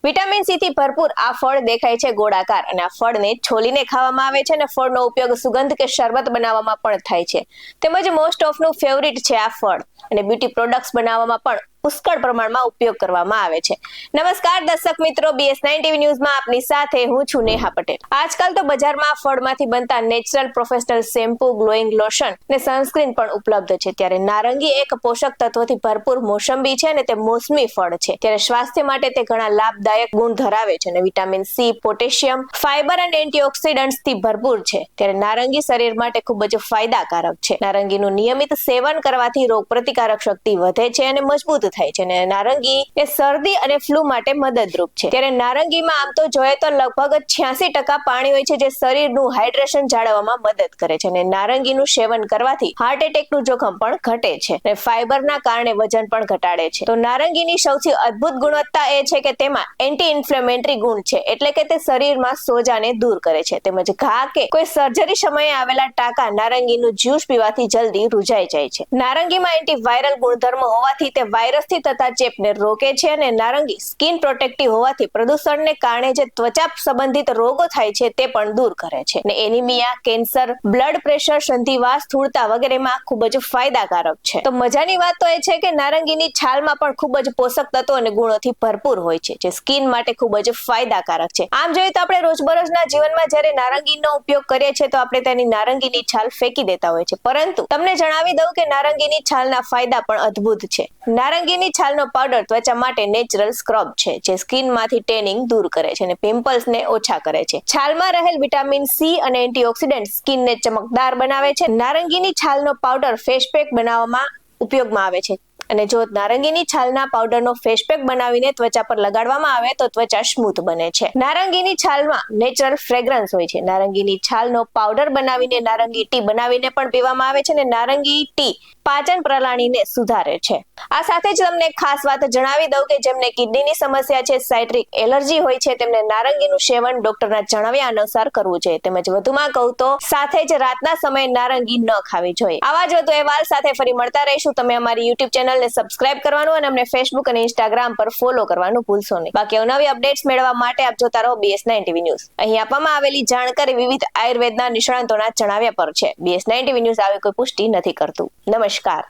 Vitamin C થી ભરપૂર આ ફળ દેખાય છે ગોળાકાર અને આ ફળને છોલીને ખાવામાં આવે છે અને ફળનો ઉપયોગ સુગંધ કે શરબત બનાવવામાં પણ થાય છે. તેમજ મોસ્ટ ઓફનું ફેવરિટ છે આ ફળ અને બ્યુટી પ્રોડક્ટ્સ બનાવવામાં પણ પુષ્કળ પ્રમાણમાં ઉપયોગ કરવામાં આવે છે. નમસ્કાર દર્શક મિત્રો, BS9 TV ન્યૂઝમાં આપની સાથે હું છું નેહા પટેલ. આજકાલ તો બજારમાં ફળમાંથી બનતા natural professional shampoo, glowing lotion ને સનસ્ક્રીન પણ ઉપલબ્ધ છે. ત્યારે નારંગી એક પોષક તત્વોથી ભરપૂર મોસંબી છે અને તે મોસમી ફળ છે. ત્યારે સ્વાસ્થ્ય માટે તે ઘણા લાભદાયક ગુણ ધરાવે છે અને વિટામિન સી, પોટેશિયમ, ફાઇબર અને એન્ટીઓક્સિડન્ટ્સથી ભરપૂર છે. ત્યારે નારંગી શરીર માટે ખૂબ જ ફાયદાકારક છે. નારંગીનું નિયમિત સેવન કરવાથી રોગ પ્રતિકારક શક્તિ વધે છે અને મજબૂત થાય છે અને નારંગી એ શરદી અને ફ્લૂ માટે મદદરૂપ છે. ત્યારે નારંગીમાં આમ તો જોઈએ તો લગભગ 86% પાણી હોય છે, જે શરીરનું હાઇડ્રેશન જાળવવામાં મદદ કરે છે અને નારંગીનું સેવન કરવાથી હાર્ટ એટેકનું જોખમ પણ ઘટે છે અને ફાઇબરના કારણે વજન પણ ઘટાડે છે. તો નારંગીની સૌથી અદ્ભુત ગુણવત્તા એ છે કે તેમાં એન્ટી ઇન્ફ્લેમેટરી ગુણ છે, એટલે કે તે શરીરમાં સોજાને દૂર કરે છે. તેમજ ઘા કે કોઈ સર્જરી સમયે આવેલા ટાંકા નારંગીનું જ્યુસ પીવાથી જલ્દી રૂજાઈ જાય છે. નારંગીમાં એન્ટીવાયરલ ગુણધર્મો હોવાથી તે વાયરસથી થતા ચેપને રોકે છે અને નારંગી સ્કિન પ્રોટેક્ટિવ હોવાથી પ્રદૂષણને કારણે જે ત્વચા સંબંધિત રોગો થાય છે તે પણ દૂર કરે છે અને એનિમિયા, કેન્સર, બ્લડ પ્રેશર, સંધિવા, સ્થૂળતા વગેરેમાં ખૂબ જ ફાયદાકારક છે. તો મજાની વાત તો એ છે કે નારંગીની છાલમાં પણ ખૂબ જ પોષક તત્વો અને ગુણોથી ભરપૂર હોય છે, જે સ્કિન માટે ખૂબ જ ફાયદાકારક છે. આમ જોઈએ તો આપણે રોજબરોજના જીવનમાં જ્યારે નારંગીનો ઉપયોગ કરીએ છીએ તો આપણે તેની નારંગીની છાલ ફેંકી દેતા હોય છે, પરંતુ તમને જણાવી દઉં કે નારંગીની છાલના ફાયદા પણ અદ્ભુત છે. નારંગીની છાલનો પાવડર ત્વચા માટે નેચરલ સ્ક્રબ છે, જે સ્કિનમાંથી ટેનિંગ દૂર કરે છે અને પિમ્પલ્સને ઓછા કરે છે. છાલમાં રહેલ વિટામિન સી અને એન્ટીઓક્સિડન્ટ સ્કિનને ચમકદાર બનાવે છે. નારંગીની છાલનો પાવડર ફેસ પેક બનાવવામાં ઉપયોગમાં આવે છે અને જો નારંગીની છાલના પાવડરનો ફેસ પેક બનાવીને ત્વચા પર લગાડવામાં આવે તો ત્વચા સ્મૂથ બને છે. નારંગીની છાલમાં નેચરલ ફ્રેગ્રન્સ હોય છે. નારંગીની છાલનો પાવડર બનાવીને નારંગી ટી બનાવીને પણ પીવામાં આવે છે અને નારંગી ટી પાચન પ્રણાલીને સુધારે છે. આ સાથે જ તમને ખાસ વાત જણાવી દઉં કે જેમને કિડનીની સમસ્યા છે, સાઇટ્રિક એલર્જી હોય છે, તેમને નારંગીનું સેવન ડોક્ટરના જણાવ્યા અનુસાર કરવું જોઈએ. તેમજ વધુમાં કહું તો સાથે જ રાતના સમયે નારંગી ન ખાવી જોઈએ. આવા જ વધુ અહેવાલ સાથે ફરી મળતા રહીશું. તમે અમારી YouTube ચેનલને સબસ્ક્રાઇબ કરવાનું અને અમને Facebook અને Instagram પર ફોલો કરવાનું ભૂલશો નહીં. બાકી અવનવી અપડેટ્સ મેળવવા માટે આપ જોતા રહો BS9 TV ન્યૂઝ. અહીં આપવામાં આવેલી જાણકારી વિવિધ આયુર્વેદના નિષ્ણાતોના જણાવ્યા પર છે. BS9 TV ન્યૂઝ આવી કોઈ પુષ્ટિ નથી કરતું. નમસ્કાર.